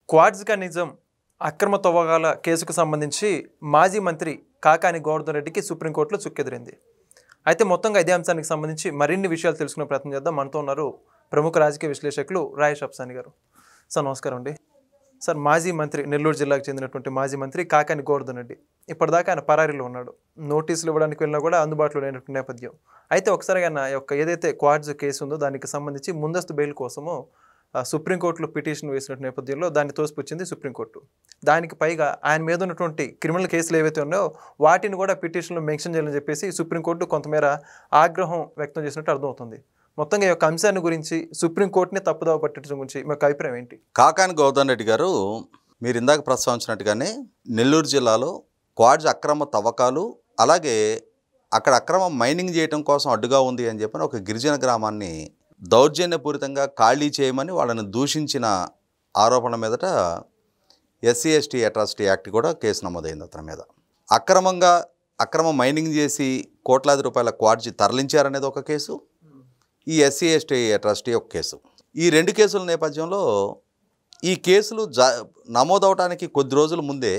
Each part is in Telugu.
క్వాడ్స్గా నిజం అక్రమ తవ్వకాల కేసుకు సంబంధించి మాజీ మంత్రి కాకాని గోవర్ధన్ రెడ్డికి సుప్రీంకోర్టులో చుక్కెదిరింది. అయితే మొత్తంగా ఇదే అంశానికి సంబంధించి మరిన్ని విషయాలు తెలుసుకునే ప్రయత్నం చేద్దాం. మనతో ఉన్నారు ప్రముఖ రాజకీయ విశ్లేషకులు రాయేష్ అఫ్సాని గారు. సార్ నమస్కారం అండి. సార్, మాజీ మంత్రి, నెల్లూరు జిల్లాకు చెందినటువంటి మాజీ మంత్రి కాకాని గోవర్ధన్ రెడ్డి ఇప్పటిదాకా ఆయన పరారీలో ఉన్నాడు. నోటీసులు ఇవ్వడానికి వెళ్ళినా కూడా అందుబాటులో లేనటువంటి నేపథ్యం. అయితే ఒకసారి ఆయన యొక్క ఏదైతే క్వాడ్స్ కేసు ఉందో దానికి సంబంధించి ముందస్తు బెయిల్ కోసము సుప్రీంకోర్టులో పిటిషన్ వేసిన నేపథ్యంలో దాన్ని తోసిపుచ్చింది సుప్రీంకోర్టు. దానికి పైగా ఆయన మీద ఉన్నటువంటి క్రిమినల్ కేసులు ఏవైతే ఉన్నాయో వాటిని కూడా పిటిషన్లో మెన్షన్ చేయాలని చెప్పేసి సుప్రీంకోర్టు కొంతమేర ఆగ్రహం వ్యక్తం చేసినట్టు అర్థమవుతుంది. మొత్తంగా ఈ యొక్క అంశాన్ని గురించి, సుప్రీంకోర్టుని తప్పుదోవ పట్టడం గురించి మీకు అభిప్రాయం ఏంటి? కాకాని గోవర్ధన్ రెడ్డి గారు, మీరు ఇందాక ప్రస్తావించినట్టుగానే నెల్లూరు జిల్లాలో క్వాడ్స్ అక్రమ తవ్వకాలు, అలాగే అక్కడ అక్రమ మైనింగ్ చేయడం కోసం అడ్డుగా ఉంది అని చెప్పని ఒక గిరిజన గ్రామాన్ని దౌర్జన్యపూరితంగా ఖాళీ చేయమని వాళ్ళని దూషించిన ఆరోపణ మీదట ఎస్సీ ఎస్టీ అట్రాసిటీ యాక్ట్ కూడా కేసు నమోదైంది అతని మీద. అక్రమ మైనింగ్ చేసి కోట్లాది రూపాయల క్వాడ్స్ తరలించారనేది ఒక కేసు, ఈ ఎస్సీ ఎస్టీ అట్రాసిటీ ఒక కేసు. ఈ రెండు కేసుల నేపథ్యంలో ఈ కేసులు నమోదవటానికి కొద్ది రోజుల ముందే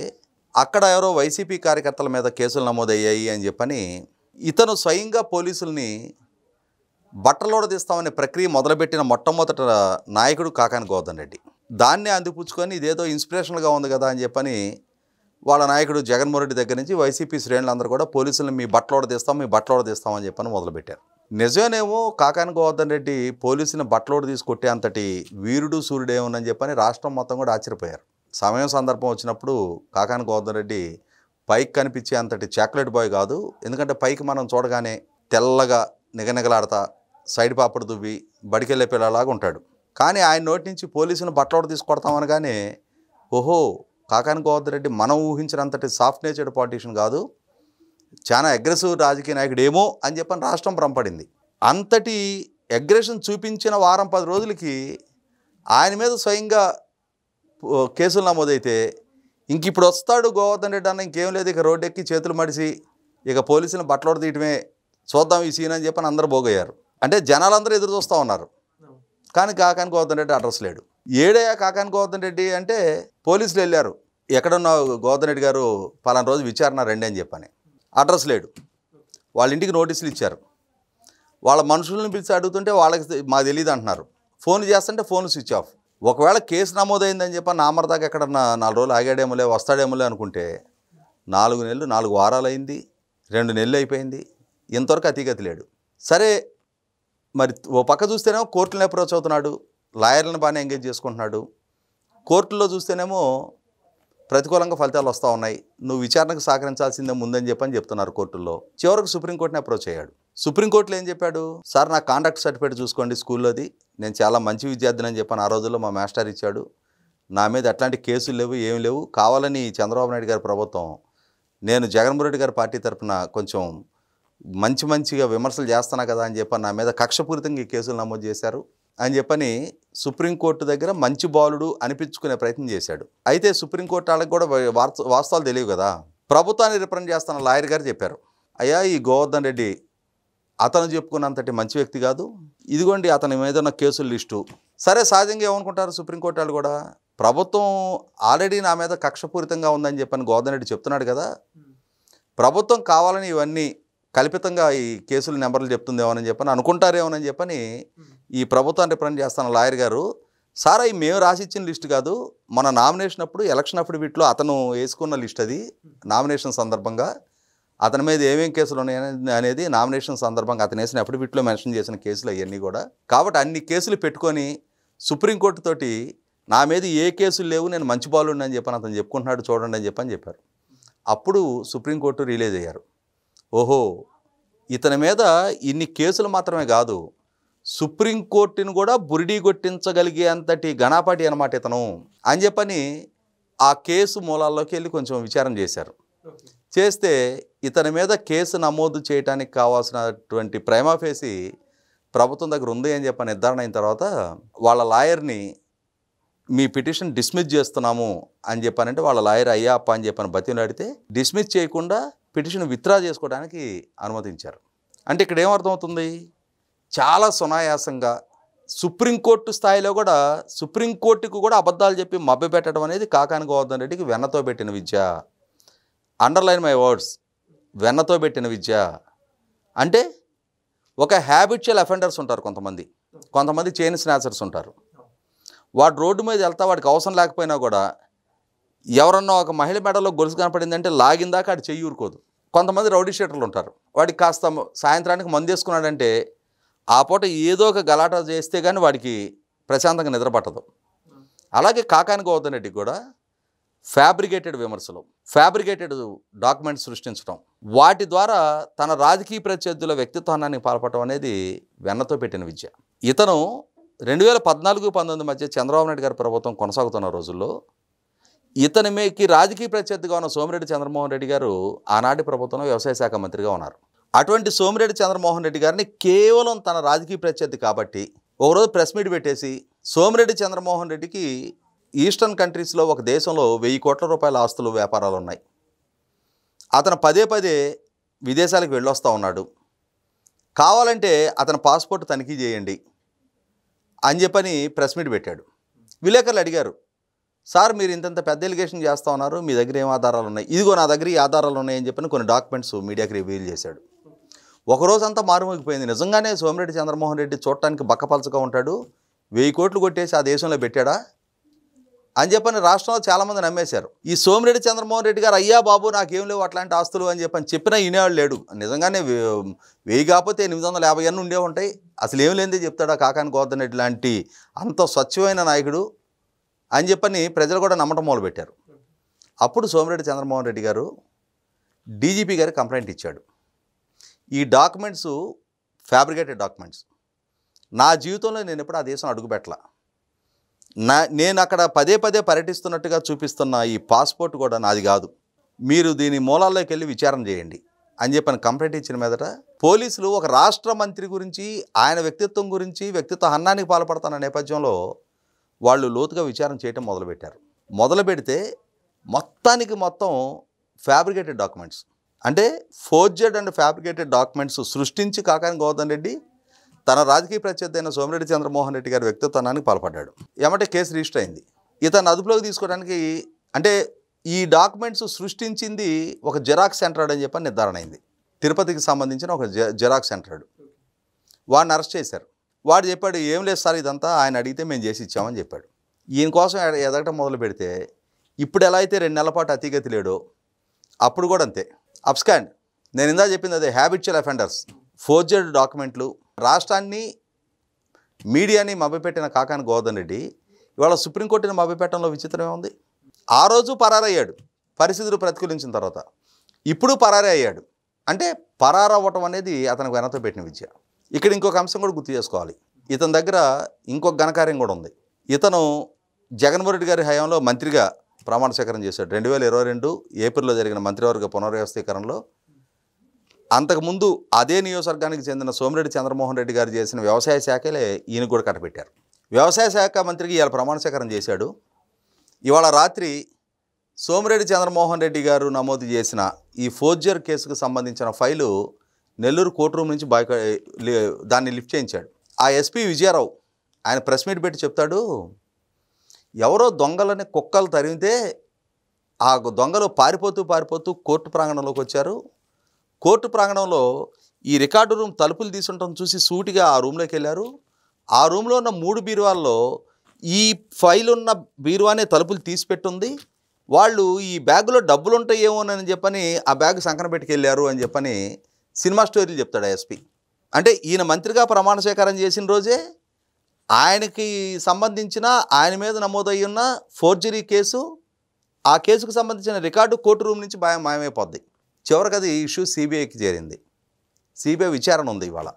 అక్కడ ఎవరో వైసీపీ కార్యకర్తల మీద కేసులు నమోదయ్యాయి అని చెప్పని ఇతను స్వయంగా పోలీసుల్ని బట్టలోడదీస్తామనే ప్రక్రియ మొదలుపెట్టిన మొట్టమొదట నాయకుడు కాకాని గోవర్ధన్ రెడ్డి. దాన్నే అందిపుచ్చుకొని ఇదేదో ఇన్స్పిరేషనల్గా ఉంది కదా అని చెప్పని వాళ్ళ నాయకుడు జగన్మోహన్ రెడ్డి దగ్గర నుంచి వైసీపీ శ్రేణులందరూ కూడా పోలీసులను మీ బట్టలోడదీస్తామని చెప్పని మొదలుపెట్టారు. నిజమేనేమో కాకాని గోవర్ధన్ రెడ్డి పోలీసుని బట్టలోడు తీసుకొట్టే అంతటి వీరుడు సూర్యుడేమోనని చెప్పని రాష్ట్రం మొత్తం కూడా ఆశ్చర్యపోయారు. సమయం సందర్భం వచ్చినప్పుడు కాకాని గోవర్ధన్ రెడ్డి పైకి కనిపించే అంతటి చాక్లెట్ బాయ్ కాదు. ఎందుకంటే పైకి మనం చూడగానే తెల్లగా నిగనిగలాడతా సైడ్ పాపడు దువ్వి బడికెళ్ళే పిల్లలాగా ఉంటాడు. కానీ ఆయన నోటి నుంచి పోలీసుని బట్టలోడు తీసుకొడతామనగానే ఓహో, కాకాని గోవర్ధన్ రెడ్డి మనం ఊహించినంతటి సాఫ్ట్ నేచర్డ్ పాలిటీషియన్ కాదు, చాలా అగ్రెసివ్ రాజకీయ నాయకుడు ఏమో అని చెప్పని రాష్ట్రం భ్రమపడింది. అంతటి అగ్రెషన్ చూపించిన వారం 10 రోజులకి ఆయన మీద స్వయంగా కేసులు నమోదైతే ఇంక ఇప్పుడు వస్తాడు గోవర్ధన్ రెడ్డి అన్న, ఇంకేం లేదు, ఇక రోడ్డెక్కి చేతులు మడిసి ఇక పోలీసులను బట్టలోడు తీయటమే, చూద్దాం ఈ సీన్ అని చెప్పని అందరూ పోగయ్యారు. అంటే జనాలందరూ ఎదురు చూస్తూ ఉన్నారు. కానీ కాకాని గోవర్ధన్ రెడ్డి అడ్రస్ లేడు. ఏడయ్యా కాకాని గోవర్ధన్ రెడ్డి అంటే పోలీసులు వెళ్ళారు, ఎక్కడున్న గోవర్ధన్ రెడ్డి గారు పలానా రోజు విచారణ రండి అని చెప్పని. అడ్రస్ లేడు. వాళ్ళ ఇంటికి నోటీసులు ఇచ్చారు. వాళ్ళ మనుషులను పిలిచి అడుగుతుంటే వాళ్ళకి మాకు తెలియదు అంటున్నారు. ఫోన్ చేస్తుంటే ఫోన్ స్విచ్ ఆఫ్. ఒకవేళ కేసు నమోదైందని చెప్పి నామరదాకా ఎక్కడన్నా 4 రోజులు ఆగాడేమోలే, వస్తాడేమోలే అనుకుంటే 4 నెలలు 4 వారాలు అయింది, 2 నెలలు అయిపోయింది, ఇంతవరకు అతిగతి లేడు. సరే, మరి ఓ పక్క చూస్తేనేమో కోర్టులను అప్రోచ్ అవుతున్నాడు, లాయర్లను బాగానే ఎంగేజ్ చేసుకుంటున్నాడు. కోర్టుల్లో చూస్తేనేమో ప్రతికూలంగా ఫలితాలు వస్తూ ఉన్నాయి, నువ్వు విచారణకు సహకరించాల్సిందే ముందని చెప్తున్నారు కోర్టుల్లో. చివరికి సుప్రీంకోర్టుని అప్రోచ్ అయ్యాడు. సుప్రీంకోర్టులో ఏం చెప్పాడు? సార్, నా కాండక్ట్ సర్టిఫికేట్ చూసుకోండి స్కూల్లోది, నేను చాలా మంచి విద్యార్థిని అని చెప్పని ఆ రోజుల్లో మా మాస్టర్ ఇచ్చాడు, నా మీద ఎట్లాంటి కేసులు లేవు, ఏమి లేవు. కావాలని చంద్రబాబు నాయుడు గారి ప్రభుత్వం నేను జగన్మోహన్ రెడ్డి గారి పార్టీ తరఫున కొంచెం మంచిగా విమర్శలు చేస్తున్నా కదా అని చెప్పని నా మీద కక్షపూరితంగా ఈ కేసులు నమోదు చేశారు అని చెప్పని సుప్రీంకోర్టు దగ్గర మంచి బాలుడు అనిపించుకునే ప్రయత్నం చేశాడు. అయితే సుప్రీంకోర్టు వాళ్ళకి కూడా వాస్తవాలు తెలియవు కదా. ప్రభుత్వాన్ని రిప్రజెంట్ చేస్తున్న లాయర్ గారు చెప్పారు, అయ్యా ఈ గోవర్ధన్ రెడ్డి అతను చెప్పుకున్నంతటి మంచి వ్యక్తి కాదు, ఇదిగోండి అతని మీద ఉన్న కేసుల లిస్టు. సరే, సహజంగా ఏమనుకుంటారు సుప్రీంకోర్టు వాళ్ళు కూడా, ప్రభుత్వం ఆల్రెడీ నా మీద కక్షపూరితంగా ఉందని చెప్పని గోవర్ధన్ రెడ్డి చెప్తున్నాడు కదా, ప్రభుత్వం కావాలని ఇవన్నీ కల్పితంగా ఈ కేసుల నెంబర్లు చెప్తుందేమోనని చెప్పని అనుకుంటారేమోనని చెప్పని ఈ ప్రభుత్వాన్ని రిప్రజెంట్ చేస్తున్న లాయర్ గారు, సార్ అవి మేము రాసిచ్చిన లిస్టు కాదు, మన నామినేషన్ అప్పుడు ఎలక్షన్ అప్పుడు వీటిలో అతను వేసుకున్న లిస్ట్, అది నామినేషన్ సందర్భంగా అతని మీద ఏమేం కేసులు ఉన్నాయి అనేది నామినేషన్ సందర్భంగా అతను వేసిన అప్పుడు వీటిలో మెన్షన్ చేసిన కేసులు అవన్నీ కూడా. కాబట్టి అన్ని కేసులు పెట్టుకొని సుప్రీంకోర్టు తోటి నా మీద ఏ కేసులు లేవు, నేను మంచి బాలుండి అని చెప్పని అతను చెప్పుకుంటున్నాడు చూడండి అని చెప్పారు. అప్పుడు సుప్రీంకోర్టు రిలీజ్ అయ్యారు, ఓహో ఇతని మీద ఇన్ని కేసులు మాత్రమే కాదు, సుప్రీంకోర్టుని కూడా బురిడీ కొట్టించగలిగే అంతటి ఘనాపాటి అన్నమాట ఇతను అని చెప్పని ఆ కేసు మూలాల్లోకి వెళ్ళి కొంచెం విచారణ చేశారు. చేస్తే ఇతని మీద కేసు నమోదు చేయడానికి కావాల్సినటువంటి ప్రైమా ఫేసి ప్రభుత్వం దగ్గర ఉంది అని చెప్పని నిర్ధారణ అయిన తర్వాత వాళ్ళ లాయర్ని మీ పిటిషన్ డిస్మిస్ చేస్తున్నాము అని చెప్పానంటే వాళ్ళ లాయర్ అయ్యా అప్ప అని చెప్పని బతిలాడితే డిస్మిస్ చేయకుండా పిటిషన్ విత్డ్రా చేసుకోవడానికి అనుమతించారు. అంటే ఇక్కడ ఏమర్థమవుతుంది, చాలా సునాయాసంగా సుప్రీంకోర్టు స్థాయిలో కూడా సుప్రీంకోర్టుకు కూడా అబద్ధాలు చెప్పి మభ్యపెట్టడం అనేది కాకాని గోవర్ధన్ రెడ్డికి వెన్నతో పెట్టిన విద్య. అండర్లైన్ మై వర్డ్స్, వెన్నతో పెట్టిన విద్య. అంటే ఒక హ్యాబిచువల్ అఫెండర్స్ ఉంటారు కొంతమంది చైన్ స్నాచర్స్ ఉంటారు. వాడు రోడ్డు మీద వెళ్తా వాడికి అవసరం లేకపోయినా కూడా ఎవరన్నా ఒక మహిళ మెడలో గొలుసు కనపడిందంటే లాగిందాక ఆడు చెయ్యి ఊరుకోదు. కొంతమంది రౌడీ షీటర్లు ఉంటారు, వాడికి కాస్త సాయంత్రానికి మందు వేసుకున్నాడంటే ఆ పూట ఏదో ఒక గలాట చేస్తే కానీ వాడికి ప్రశాంతంగా నిద్ర పట్టదు. అలాగే కాకాని గోవర్ధన్ రెడ్డికి కూడా ఫ్యాబ్రికేటెడ్ విమర్శలు, ఫ్యాబ్రికేటెడ్ డాక్యుమెంట్స్ సృష్టించడం, వాటి ద్వారా తన రాజకీయ ప్రత్యర్థుల వ్యక్తిత్వాన్ని పాల్పడటం అనేది వెన్నతో పెట్టిన విద్య. ఇతను 2014-19 మధ్య చంద్రబాబు నాయుడు గారి ప్రభుత్వం కొనసాగుతున్న రోజుల్లో ఇతనికి రాజకీయ ప్రత్యర్థిగా ఉన్న సోమిరెడ్డి చంద్రమోహన్ రెడ్డి గారు ఆనాటి ప్రభుత్వంలో వ్యవసాయ శాఖ మంత్రిగా ఉన్నారు. అటువంటి సోమిరెడ్డి చంద్రమోహన్ రెడ్డి గారిని కేవలం తన రాజకీయ ప్రత్యర్థి కాబట్టి ఒకరోజు ప్రెస్ మీట్ పెట్టేసి సోమిరెడ్డి చంద్రమోహన్ రెడ్డికి ఈస్టర్న్ కంట్రీస్లో ఒక దేశంలో 1000 కోట్ల రూపాయల ఆస్తులు వ్యాపారాలు ఉన్నాయి, అతను పదే విదేశాలకు వెళ్ళొస్తూ ఉన్నాడు, కావాలంటే అతని పాస్పోర్ట్ తనిఖీ చేయండి అని చెప్పని ప్రెస్ మీట్ పెట్టాడు. విలేకరులు అడిగారు, సార్ మీరు ఇంత పెద్ద ఎలిగేషన్ చేస్తూ ఉన్నారు, మీ దగ్గర ఏం ఆధారాలు ఉన్నాయి? ఇదిగో నా దగ్గర ఈ ఆధారాలు ఉన్నాయని చెప్పని కొన్ని డాక్యుమెంట్స్ మీడియాకి రివీల్ చేశాడు. ఒకరోజంతా మారుమోగిపోయింది. నిజంగానే సోమిరెడ్డి చంద్రమోహన్ రెడ్డి చూడటానికి బక్కపలచగా ఉంటాడు, 1000 కోట్లు కొట్టేసి ఆ దేశంలో పెట్టాడా అని చెప్పని రాష్ట్రంలో చాలామంది నమ్మేశారు. ఈ సోమిరెడ్డి చంద్రమోహన్ రెడ్డి గారు అయ్యా బాబు నాకేం లేవు అట్లాంటి ఆస్తులు అని చెప్పినా వినేవాళ్ళు లేడు. నిజంగానే 1000 కాకపోతే 850 అన్నీ ఉండే ఉంటాయి, అసలు ఏం లేనిదే చెప్తాడా కాకాని గోవర్ధన్ రెడ్డి లాంటి అంత స్వచ్ఛమైన నాయకుడు అని చెప్పని ప్రజలు కూడా నమ్మటం మొదలుపెట్టారు. అప్పుడు సోమిరెడ్డి చంద్రమోహన్ రెడ్డి గారు డీజీపీ గారికి కంప్లైంట్ ఇచ్చాడు. ఈ డాక్యుమెంట్స్ ఫ్యాబ్రికేటెడ్ డాక్యుమెంట్స్, నా జీవితంలో నేను ఎప్పుడు ఆ దేశం అడుగుపెట్టలా, నేను అక్కడ పదే పర్యటిస్తున్నట్టుగా చూపిస్తున్న ఈ పాస్పోర్ట్ కూడా నాది కాదు, మీరు దీని మూలాల్లోకి వెళ్ళి విచారణ చేయండి అని చెప్పని కంప్లైంట్ ఇచ్చిన మీదట పోలీసులు ఒక రాష్ట్ర మంత్రి గురించి ఆయన వ్యక్తిత్వం గురించి వ్యక్తిత్వ హననానికి పాల్పడుతున్న నేపథ్యంలో వాళ్ళు లోతుగా విచారణ చేయటం మొదలుపెట్టారు. మొదలుపెడితే మొత్తం ఫ్యాబ్రికేటెడ్ డాక్యుమెంట్స్, అంటే ఫోర్జెడ్ అండ్ ఫ్యాబ్రికేటెడ్ డాక్యుమెంట్స్ సృష్టించి కాకాని గోవర్ధన్ రెడ్డి తన రాజకీయ ప్రత్యర్థి అయిన సోమిరెడ్డి చంద్రమోహన్ రెడ్డి గారి వ్యక్తిత్వానికి పాల్పడ్డాడు. ఏమంటే కేసు రిజిస్టర్ అయింది. ఇతను అదుపులోకి తీసుకోవడానికి అంటే ఈ డాక్యుమెంట్స్ సృష్టించింది ఒక జెరాక్స్ సెంటర్ అని చెప్పని నిర్ధారణ అయింది. తిరుపతికి సంబంధించిన ఒక జెరాక్స్ సెంటర్. వాడిని అరెస్ట్ చేశారు. వాడు చెప్పాడు, ఏం లేదు సార్ ఇదంతా ఆయన అడిగితే మేము చేసి ఇచ్చామని చెప్పాడు. ఈయన కోసం ఎదగటం మొదలు పెడితే ఇప్పుడు ఎలా అయితే 2 నెలల పాటు అతిగతి లేడో అప్పుడు కూడా అంతే. అబ్స్కాండ్, నేను ఇందా చెప్పింది అదే, హ్యాబిచువల్ అఫెండర్స్, ఫోర్జెడ్ డాక్యుమెంట్లు, రాష్ట్రాన్ని మీడియాని మభ్యపెట్టిన కాకాని గోవర్ధన్ రెడ్డి ఇవాళ సుప్రీంకోర్టుని మభ్యపెట్టడంలో విచిత్రమే ఉంది. ఆ రోజు పరారయ్యాడు పరిస్థితులు ప్రతికూలించిన తర్వాత, ఇప్పుడు పరారే అయ్యాడు. అంటే పరారవ్వటం అనేది అతనికి వెనతో పెట్టిన విద్య. ఇక్కడ ఇంకొక అంశం కూడా గుర్తు చేసుకోవాలి, ఇతని దగ్గర ఇంకొక ఘనకార్యం కూడా ఉంది. ఇతను జగన్మోహన్ రెడ్డి గారి హయాంలో మంత్రిగా ప్రమాణ స్వీకారం చేశాడు. 2022 ఏప్రిల్లో జరిగిన మంత్రివర్గ పునర్వ్యవస్థీకరణలో అంతకుముందు అదే నియోజకవర్గానికి చెందిన సోమిరెడ్డి చంద్రమోహన్ రెడ్డి గారు చేసిన వ్యవసాయ శాఖలే ఈయన కూడా కట్టబెట్టారు. వ్యవసాయ శాఖ మంత్రికి ఇవాళ ప్రమాణ స్వీకారం చేశాడు. ఇవాళ రాత్రి సోమిరెడ్డి చంద్రమోహన్ రెడ్డి గారు నమోదు చేసిన ఈ ఫోర్జర్ కేసుకు సంబంధించిన ఫైలు నెల్లూరు కోర్టు రూమ్ నుంచి దాన్ని లిఫ్ట్ చేయించాడు. ఆ ఎస్పీ విజయారావు ఆయన ప్రెస్ మీట్ పెట్టి చెప్తాడు, ఎవరో దొంగలని కుక్కలు తరిమితే ఆ దొంగలు పారిపోతూ కోర్టు ప్రాంగణంలోకి వచ్చారు. కోర్టు ప్రాంగణంలో ఈ రికార్డు రూమ్ తలుపులు తీసుంటాం చూసి సూటిగా ఆ రూమ్లోకి వెళ్ళారు. ఆ రూమ్లో ఉన్న 3 బీరువాల్లో ఈ ఫైల్ ఉన్న బీరువానే తలుపులు తీసిపెట్టుంది. వాళ్ళు ఈ బ్యాగులో డబ్బులు ఉంటాయేమోనని చెప్పని ఆ బ్యాగ్ సంకన పెట్టుకెళ్ళారు అని చెప్పని సినిమా స్టోరీలు చెప్తాడు ఎస్పీ. అంటే ఈయన మంత్రిగా ప్రమాణ స్వీకారం చేసిన రోజే ఆయనకి సంబంధించిన ఆయన మీద నమోదయ్యి ఉన్న ఫోర్జరీ కేసు, ఆ కేసుకు సంబంధించిన రికార్డు కోర్టు రూమ్ నుంచి మాయమైపోద్ది. చివరికి అది ఇష్యూ సిబిఐకి చేరింది. సిబిఐ విచారణ ఉంది ఇవాళ,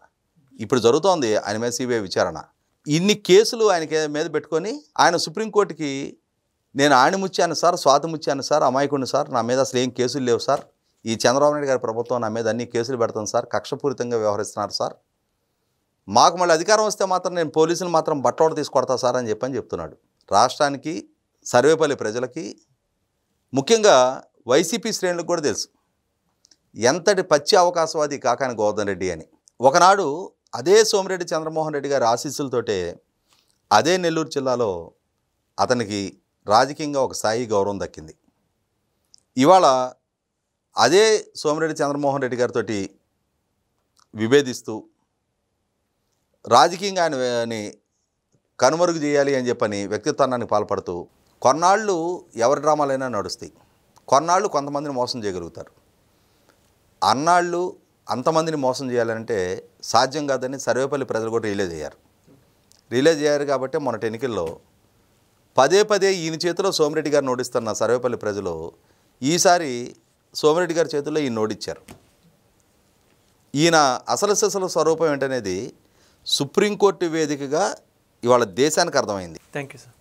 ఇప్పుడు జరుగుతోంది ఆయన మీద సిబిఐ విచారణ. ఇన్ని కేసులు ఆయన మీద పెట్టుకొని ఆయన సుప్రీంకోర్టుకి నేను ఆణిముచ్చాను సార్, స్వాతిముచ్చాను సార్, అమాయకుడిని సార్, నా మీద అసలు ఏం కేసులు లేవు సార్, ఈ చంద్రబాబు నాయుడు గారి ప్రభుత్వం నా మీద అన్ని కేసులు పెడుతుంది సార్, కక్షపూరితంగా వ్యవహరిస్తున్నారు సార్, మాకు మళ్ళీ అధికారం వస్తే మాత్రం నేను పోలీసులు మాత్రం బట్టోడ తీసుకొడతా సార్ అని చెప్తున్నాడు. రాష్ట్రానికి, సర్వేపల్లి ప్రజలకి, ముఖ్యంగా వైసీపీ శ్రేణులకు కూడా తెలుసు ఎంతటి పచ్చి అవకాశవాది కాకాని గోవర్ధన్ రెడ్డి అని. ఒకనాడు అదే సోమిరెడ్డి చంద్రమోహన్ రెడ్డి గారి ఆశీస్సులతోటే అదే నెల్లూరు జిల్లాలో అతనికి రాజకీయంగా ఒక స్థాయి గౌరవం దక్కింది. ఇవాళ అదే సోమిరెడ్డి చంద్రమోహన్ రెడ్డి గారితో విభేదిస్తూ రాజకీయంగా ఆయనని కనుమరుగు చేయాలి అని చెప్పని వ్యక్తిత్వానికి పాల్పడుతూ కొన్నాళ్ళు ఎవరి డ్రామాలైనా నడుస్తాయి, కొన్నాళ్ళు కొంతమందిని మోసం చేయగలుగుతారు. అన్నాళ్ళు అంతమందిని మోసం చేయాలంటే సాధ్యం కాదని సర్వేపల్లి ప్రజలు కూడా రిలీజ్ అయ్యారు కాబట్టి మొన్నటి ఎన్నికల్లో పదే పదే ఈయన చేతిలో సోమిరెడ్డి గారిని ఓడిస్తున్న సర్వేపల్లి ప్రజలు ఈసారి సోమిరెడ్డి గారి చేతుల్లో ఈయన ఓడించారు. ఈయన అసలు స్వరూపం ఏంటనేది సుప్రీంకోర్టు వేదికగా ఇవాళ దేశానికి అర్థమైంది. Thank you sir.